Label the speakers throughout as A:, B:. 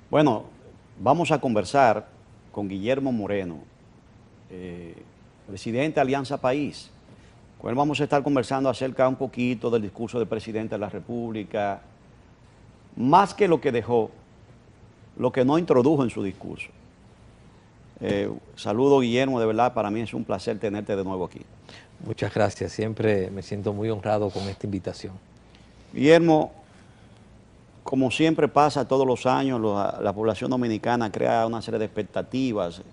A: Bueno, vamos a conversar con Guillermo Moreno, presidente de Alianza País. Con él vamos a estar conversando acerca un poquito del discurso del presidente de la República, más que lo que dejó, lo que no introdujo en su discurso. Saludo, Guillermo, de verdad, para mí es un placer tenerte de nuevo aquí.
B: Muchas gracias, siempre me siento muy honrado con esta invitación.
A: Guillermo, como siempre pasa todos los años, la población dominicana crea una serie de expectativas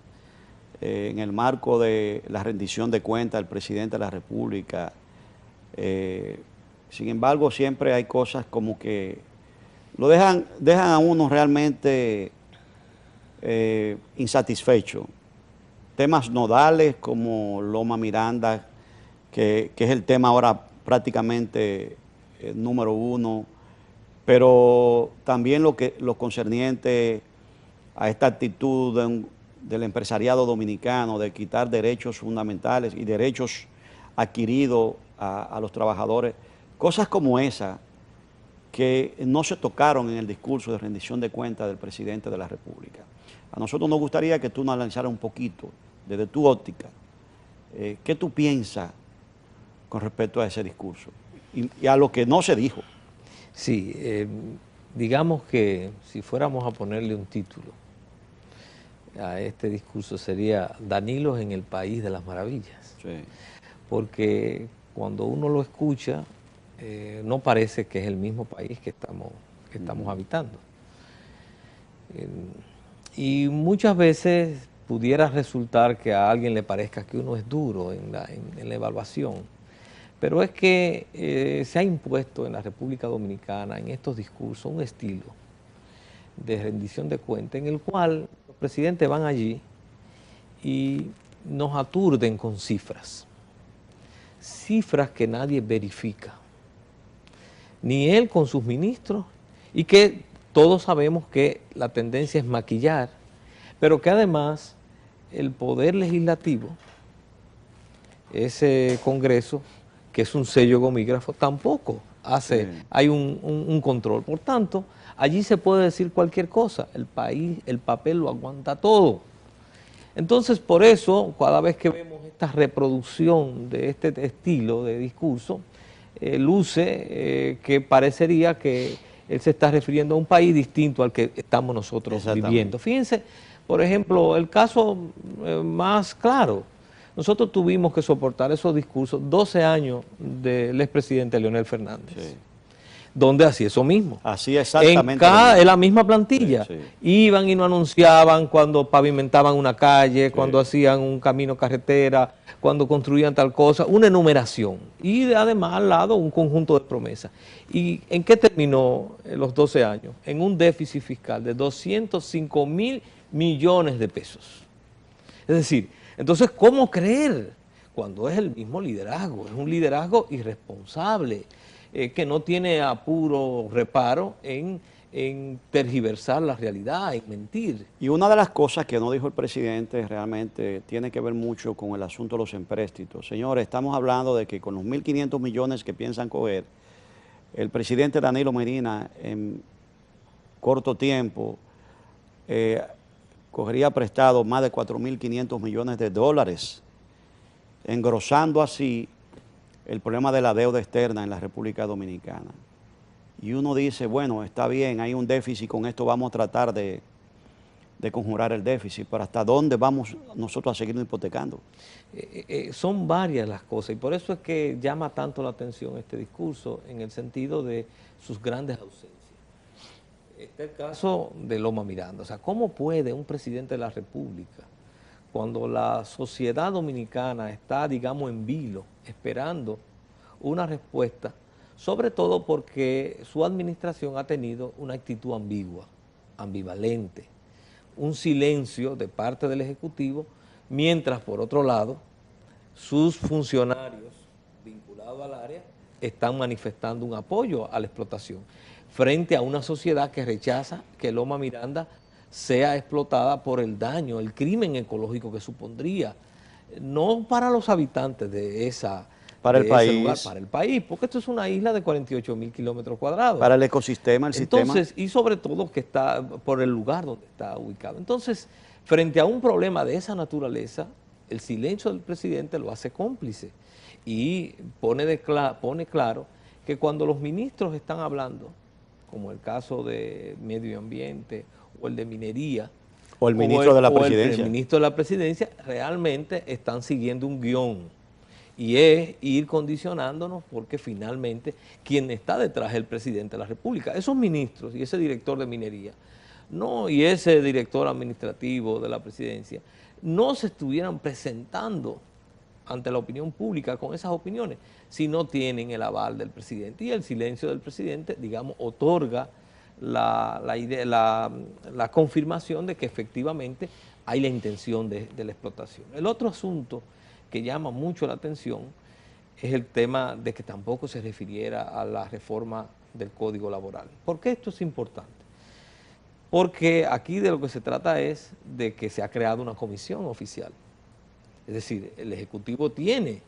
A: en el marco de la rendición de cuentas del presidente de la República. Sin embargo, siempre hay cosas como que dejan a uno realmente insatisfecho. Temas nodales como Loma Miranda, que es el tema ahora prácticamente número uno, pero también lo concerniente a esta actitud del empresariado dominicano de quitar derechos fundamentales y derechos adquiridos a los trabajadores, cosas como esa que no se tocaron en el discurso de rendición de cuentas del presidente de la República. A nosotros nos gustaría que tú nos lanzaras un poquito, desde tu óptica, ¿qué tú piensas con respecto a ese discurso y a lo que no se dijo?
B: Sí, digamos que si fuéramos a ponerle un título a este discurso sería Danilo en el País de las Maravillas.
A: Sí.
B: Porque cuando uno lo escucha, no parece que es el mismo país que estamos habitando. Y muchas veces pudiera resultar que a alguien le parezca que uno es duro en la evaluación, pero es que se ha impuesto en la República Dominicana, en estos discursos, un estilo de rendición de cuentas en el cual los presidentes van allí y nos aturden con cifras que nadie verifica, ni él con sus ministros, y que todos sabemos que la tendencia es maquillar, pero que además el poder legislativo, ese Congreso, que es un sello gomígrafo, tampoco hay un control. Por tanto, allí se puede decir cualquier cosa, el país, el papel lo aguanta todo. Entonces, por eso, cada vez que vemos esta reproducción de este estilo de discurso, luce que parecería que él se está refiriendo a un país distinto al que estamos nosotros viviendo. Fíjense, por ejemplo, el caso más claro. Nosotros tuvimos que soportar esos discursos 12 años del expresidente Leonel Fernández. Sí. Donde hacía eso mismo.
A: Hacía exactamente
B: en la misma plantilla. Sí, sí. Iban y no anunciaban cuando pavimentaban una calle, sí, cuando hacían un camino carretera, cuando construían tal cosa, una enumeración. Y además al lado un conjunto de promesas. ¿Y en qué terminó los 12 años? En un déficit fiscal de 205.000 millones de pesos. Es decir, entonces, ¿cómo creer? Cuando es el mismo liderazgo, es un liderazgo irresponsable, que no tiene apuro reparo en tergiversar la realidad, en mentir.
A: Y una de las cosas que no dijo el presidente realmente tiene que ver mucho con el asunto de los empréstitos. Señores, estamos hablando de que con los 1.500 millones que piensan coger, el presidente Danilo Medina en corto tiempo cogería prestado más de 4.500 millones de dólares, engrosando así el problema de la deuda externa en la República Dominicana. Y uno dice, bueno, está bien, hay un déficit, con esto vamos a tratar de conjurar el déficit, pero ¿hasta dónde vamos nosotros a seguirnos hipotecando?
B: Son varias las cosas, y por eso es que llama tanto la atención este discurso, en el sentido de sus grandes ausencias. Este es el caso de Loma Miranda. O sea, ¿cómo puede un presidente de la República, cuando la sociedad dominicana está, digamos, en vilo, esperando una respuesta, sobre todo porque su administración ha tenido una actitud ambigua, ambivalente, un silencio de parte del Ejecutivo, mientras, por otro lado, sus funcionarios vinculados al área están manifestando un apoyo a la explotación, frente a una sociedad que rechaza que Loma Miranda sea explotada por el daño, el crimen ecológico que supondría, no para los habitantes de esa
A: para el
B: de ese lugar
A: país,
B: para el país, porque esto es una isla de 48.000 kilómetros cuadrados.
A: para el ecosistema, el sistema.
B: Entonces, y sobre todo que está por el lugar donde está ubicado. Entonces, frente a un problema de esa naturaleza, el silencio del presidente lo hace cómplice y pone claro que cuando los ministros están hablando, como el caso de Medio Ambiente o el de Minería,
A: O el ministro de la presidencia.
B: el ministro de la presidencia, realmente están siguiendo un guión. Y es ir condicionándonos porque finalmente quien está detrás es el presidente de la República. Esos ministros y ese director de minería, no, y ese director administrativo de la presidencia, no se estuvieran presentando ante la opinión pública con esas opiniones si no tienen el aval del presidente. Y el silencio del presidente, digamos, otorga la confirmación de que efectivamente hay la intención de la explotación. El otro asunto que llama mucho la atención es el tema de que tampoco se refiriera a la reforma del Código Laboral. ¿Por qué esto es importante? Porque aquí de lo que se trata es de que se ha creado una comisión oficial. Es decir, el Ejecutivo tiene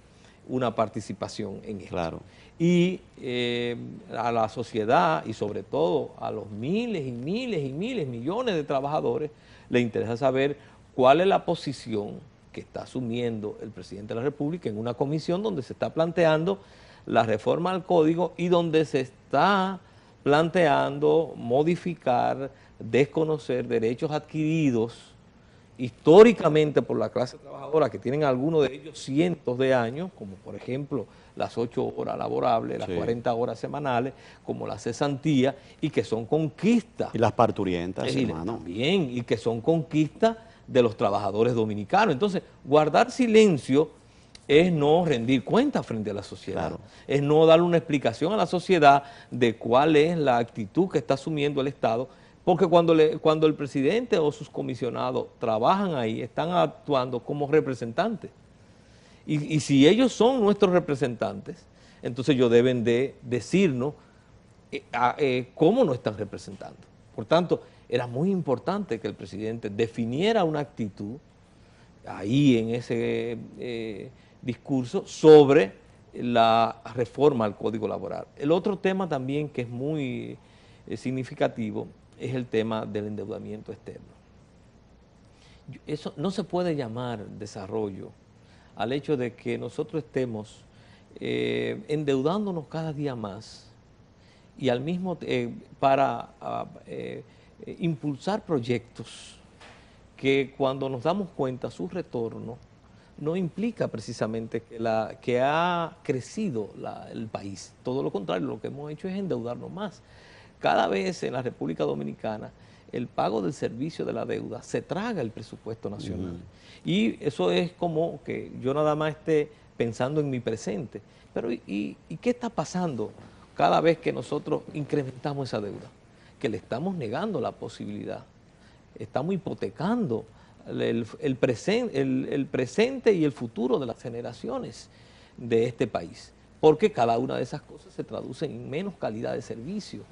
B: una participación en esto.
A: Claro.
B: Y a la sociedad y sobre todo a los miles y miles y miles, millones de trabajadores, le interesa saber cuál es la posición que está asumiendo el presidente de la República en una comisión donde se está planteando la reforma al código y donde se está planteando modificar, desconocer derechos adquiridos históricamente por la clase trabajadora, que tienen algunos de ellos cientos de años, como por ejemplo las 8 horas laborables, las 40 horas semanales, como la cesantía, y que son conquistas.
A: Y las parturientas, hermano.
B: También, y que son conquistas de los trabajadores dominicanos. Entonces, guardar silencio es no rendir cuentas frente a la sociedad,
A: Claro.
B: es no darle una explicación a la sociedad de cuál es la actitud que está asumiendo el Estado, porque cuando el presidente o sus comisionados trabajan ahí, están actuando como representantes. Y si ellos son nuestros representantes, entonces ellos deben de decirnos cómo nos están representando. Por tanto, era muy importante que el presidente definiera una actitud ahí en ese discurso sobre la reforma al Código Laboral. El otro tema también que es muy significativo es el tema del endeudamiento externo. Eso no se puede llamar desarrollo al hecho de que nosotros estemos endeudándonos cada día más y al mismo para impulsar proyectos que cuando nos damos cuenta su retorno no implica precisamente que ha crecido el país. Todo lo contrario, lo que hemos hecho es endeudarnos más. Cada vez en la República Dominicana el pago del servicio de la deuda se traga el presupuesto nacional. Y eso es como que yo nada más esté pensando en mi presente. Pero ¿y qué está pasando cada vez que nosotros incrementamos esa deuda? Que le estamos negando la posibilidad, estamos hipotecando el presente y el futuro de las generaciones de este país, porque cada una de esas cosas se traduce en menos calidad de servicio,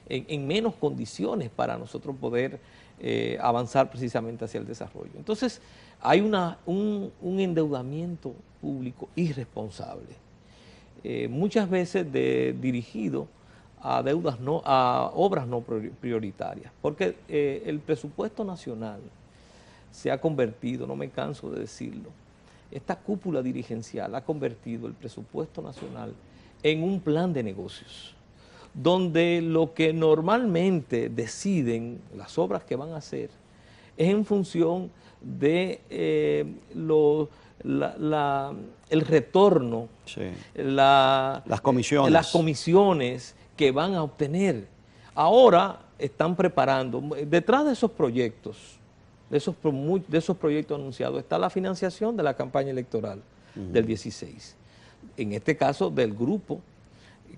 B: en menos condiciones para nosotros poder avanzar precisamente hacia el desarrollo. Entonces, hay un endeudamiento público irresponsable, muchas veces dirigido a a obras no prioritarias, porque el presupuesto nacional se ha convertido, no me canso de decirlo, esta cúpula dirigencial ha convertido el presupuesto nacional en un plan de negocios, donde lo que normalmente deciden las obras que van a hacer es en función de el retorno,
A: Sí.
B: las comisiones que van a obtener. Ahora están preparando, detrás de esos proyectos, de esos proyectos anunciados, está la financiación de la campaña electoral del 16. En este caso, del grupo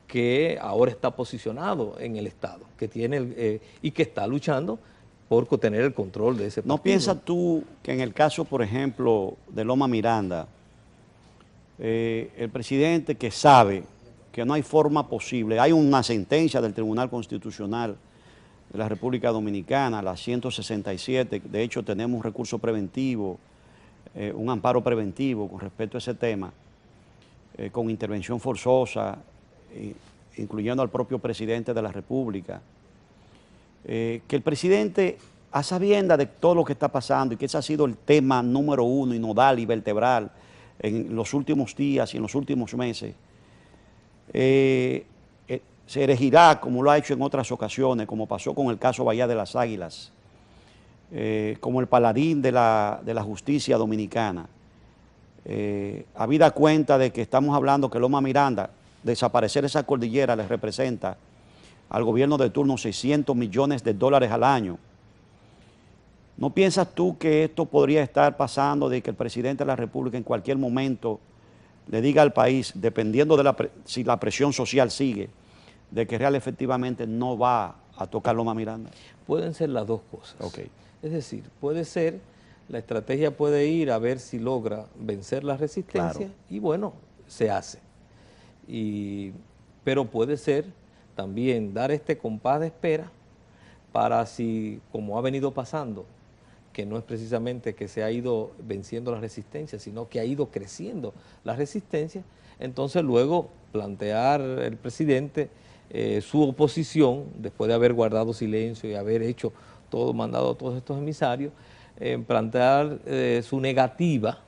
B: que ahora está posicionado en el Estado, que tiene y que está luchando por tener el control de ese partido.
A: ¿No piensas tú que en el caso, por ejemplo, de Loma Miranda, el presidente que sabe que no hay forma posible, hay una sentencia del Tribunal Constitucional de la República Dominicana, la 167, de hecho tenemos un recurso preventivo, un amparo preventivo con respecto a ese tema, con intervención forzosa, incluyendo al propio presidente de la República, que el presidente, a sabiendas de todo lo que está pasando y que ese ha sido el tema número uno y nodal y vertebral en los últimos días y en los últimos meses, se erigirá, como lo ha hecho en otras ocasiones, como pasó con el caso Bahía de las Águilas, como el paladín de la justicia dominicana, habida cuenta de que estamos hablando que Loma Miranda, desaparecer esa cordillera le representa al gobierno de turno 600 millones de dólares al año. ¿No piensas tú que esto podría estar pasando de que el presidente de la República en cualquier momento le diga al país, dependiendo de si la presión social sigue, de que real efectivamente no va a tocar Loma Miranda?
B: Pueden ser las dos cosas.
A: Okay.
B: Es decir, puede ser, la estrategia puede ir a ver si logra vencer la resistencia, claro, y bueno, se hace. Pero puede ser también dar este compás de espera para si, como ha venido pasando, que no es precisamente que se ha ido venciendo la resistencia, sino que ha ido creciendo la resistencia, entonces luego plantear el presidente su oposición, después de haber guardado silencio y haber hecho todo, mandado a todos estos emisarios, plantear su negativa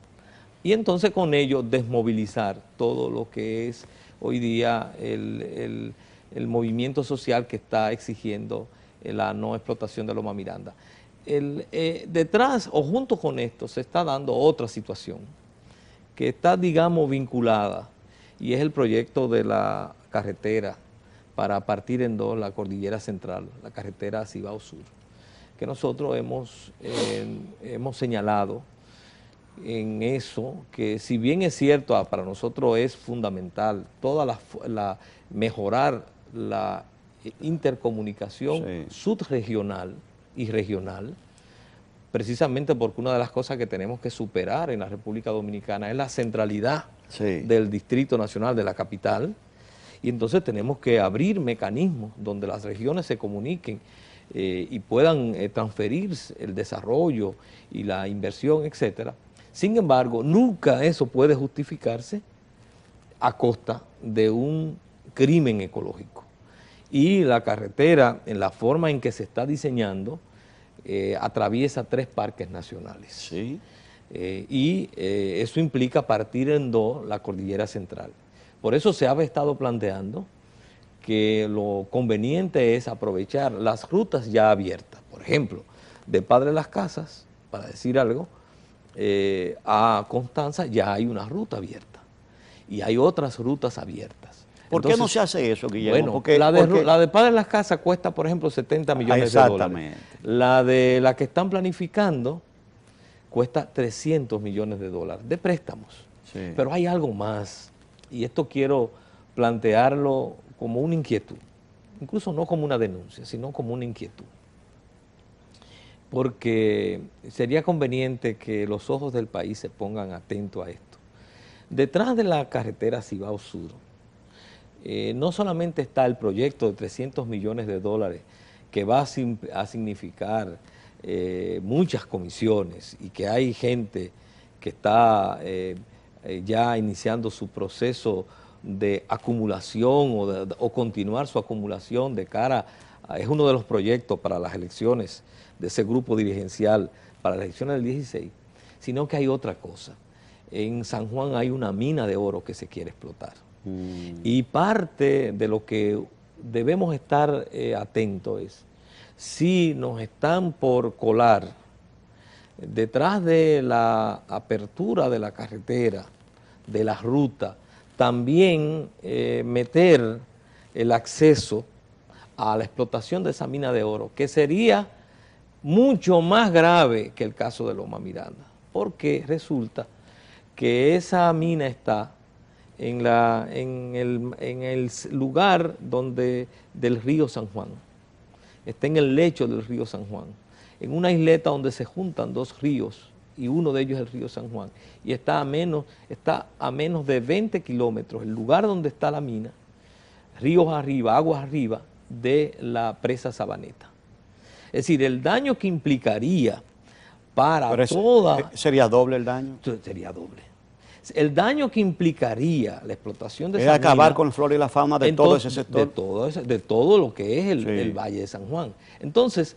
B: y entonces con ello desmovilizar todo lo que es hoy día el movimiento social que está exigiendo la no explotación de Loma Miranda. Detrás o junto con esto se está dando otra situación que está, digamos, vinculada, y es el proyecto de la carretera para partir en dos la cordillera central, la carretera Cibao Sur, que nosotros hemos señalado en eso, que si bien es cierto, para nosotros es fundamental mejorar la intercomunicación, sí, subregional y regional, precisamente porque una de las cosas que tenemos que superar en la República Dominicana es la centralidad, sí, del Distrito Nacional, de la capital, y entonces tenemos que abrir mecanismos donde las regiones se comuniquen y puedan transferir el desarrollo y la inversión, etcétera. Sin embargo, nunca eso puede justificarse a costa de un crimen ecológico. Y la carretera, en la forma en que se está diseñando, atraviesa 3 parques nacionales.
A: Sí.
B: Eso implica partir en dos la cordillera central. Por eso se ha estado planteando que lo conveniente es aprovechar las rutas ya abiertas. Por ejemplo, de Padre Las Casas, para decir algo, a Constanza ya hay una ruta abierta y hay otras rutas abiertas.
A: ¿Por qué no se hace eso, Guillermo?
B: Bueno, porque la de Padre Las Casas cuesta, por ejemplo, 70 millones de dólares. La de la que están planificando cuesta 300 millones de dólares de préstamos. Sí. Pero hay algo más, y esto quiero plantearlo como una inquietud, incluso no como una denuncia, sino como una inquietud. Porque sería conveniente que los ojos del país se pongan atentos a esto. Detrás de la carretera Cibao Sur, no solamente está el proyecto de 300 millones de dólares que va a significar muchas comisiones y que hay gente que está ya iniciando su proceso de acumulación o continuar su acumulación de cara a, es uno de los proyectos para las elecciones de ese grupo dirigencial para las elecciones del 16, sino que hay otra cosa. En San Juan hay una mina de oro que se quiere explotar. Y parte de lo que debemos estar atentos es si nos están por colar detrás de la apertura de la carretera, de la ruta, también meter el acceso a la explotación de esa mina de oro, que sería mucho más grave que el caso de Loma Miranda, porque resulta que esa mina está en el lugar del río San Juan, está en el lecho del río San Juan, en una isleta donde se juntan 2 ríos, y uno de ellos es el río San Juan, y está a menos de 20 kilómetros, el lugar donde está la mina, ríos arriba, aguas arriba, de la presa Sabaneta. Es decir, el daño que implicaría para toda...
A: ¿Sería doble el daño?
B: Sería doble. el daño que implicaría la explotación de
A: Es
B: esa
A: acabar
B: mina,
A: con la flora y la fauna de todo ese sector.
B: de todo lo que es
A: Sí.
B: el Valle de San Juan. Entonces,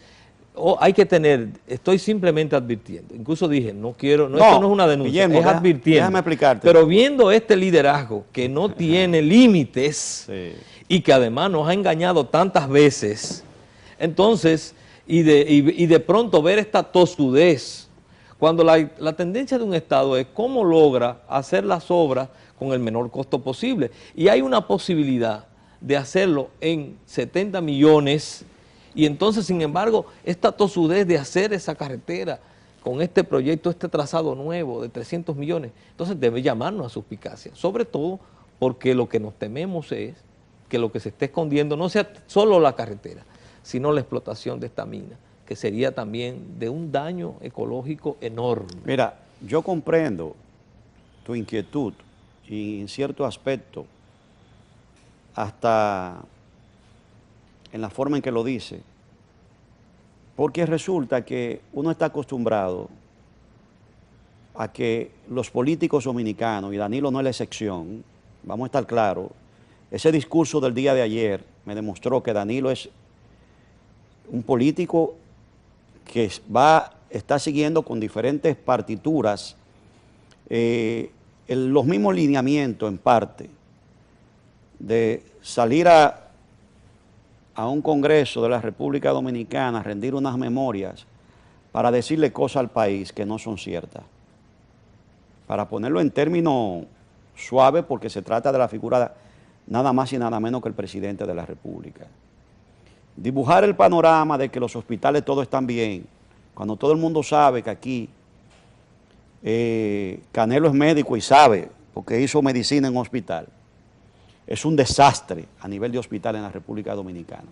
B: hay que tener, estoy simplemente advirtiendo, incluso dije, no quiero, esto no es una denuncia,
A: Guillermo,
B: es advirtiendo.
A: déjame explicarte.
B: Pero viendo este liderazgo que no tiene límites
A: Sí.
B: y que además nos ha engañado tantas veces, entonces, y de pronto ver esta tosudez, cuando la tendencia de un Estado es cómo logra hacer las obras con el menor costo posible. Y hay una posibilidad de hacerlo en 70 millones y entonces, sin embargo, esta tosudez de hacer esa carretera con este proyecto, este trazado nuevo de 300 millones, entonces debe llamarnos a suspicacia, sobre todo porque lo que nos tememos es que lo que se esté escondiendo no sea solo la carretera, sino la explotación de esta mina, que sería también de un daño ecológico enorme.
A: Mira, yo comprendo tu inquietud y en cierto aspecto, hasta en la forma en que lo dice, porque resulta que uno está acostumbrado a que los políticos dominicanos, y Danilo no es la excepción, vamos a estar claros, ese discurso del día de ayer me demostró que Danilo es un político que está siguiendo con diferentes partituras los mismos lineamientos en parte de salir a un Congreso de la República Dominicana, rendir unas memorias para decirle cosas al país que no son ciertas. Para ponerlo en términos suaves, porque se trata de la figura nada más y nada menos que el presidente de la República. Dibujar el panorama de que los hospitales todos están bien, cuando todo el mundo sabe que aquí Canelo es médico y sabe, porque hizo medicina en un hospital. Es un desastre a nivel de hospital en la República Dominicana.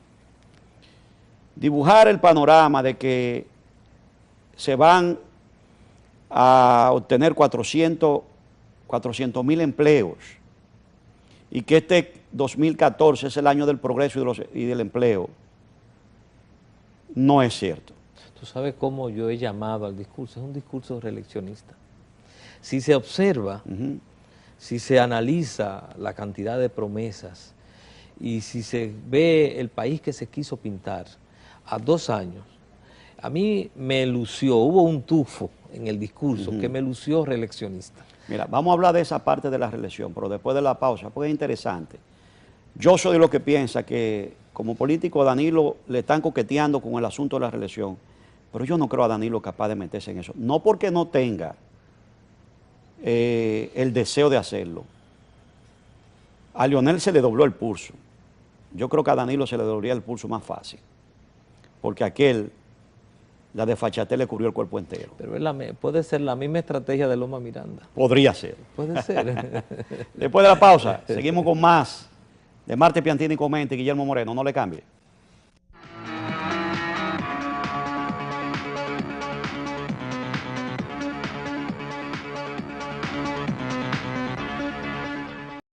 A: Dibujar el panorama de que se van a obtener 400.000 empleos y que este 2014 es el año del progreso y del empleo, no es cierto.
B: Tú sabes cómo yo he llamado al discurso, es un discurso reeleccionista. Si se observa, si se analiza la cantidad de promesas y si se ve el país que se quiso pintar a 2 años, a mí me lució, hubo un tufo en el discurso que me lució reeleccionista.
A: Mira, vamos a hablar de esa parte de la reelección, pero después de la pausa, porque es interesante. Yo soy de los que piensa que como político a Danilo le están coqueteando con el asunto de la reelección, pero yo no creo a Danilo capaz de meterse en eso. No porque no tenga el deseo de hacerlo. A Leonel se le dobló el pulso. Yo creo que a Danilo se le doblaría el pulso más fácil, porque aquel, la desfachatez le cubrió el cuerpo entero.
B: Pero puede ser la misma estrategia de Loma Miranda.
A: Podría ser.
B: Puede ser.
A: Después de la pausa, seguimos con más de Marte Piantini Comenta y Guillermo Moreno. No le cambie.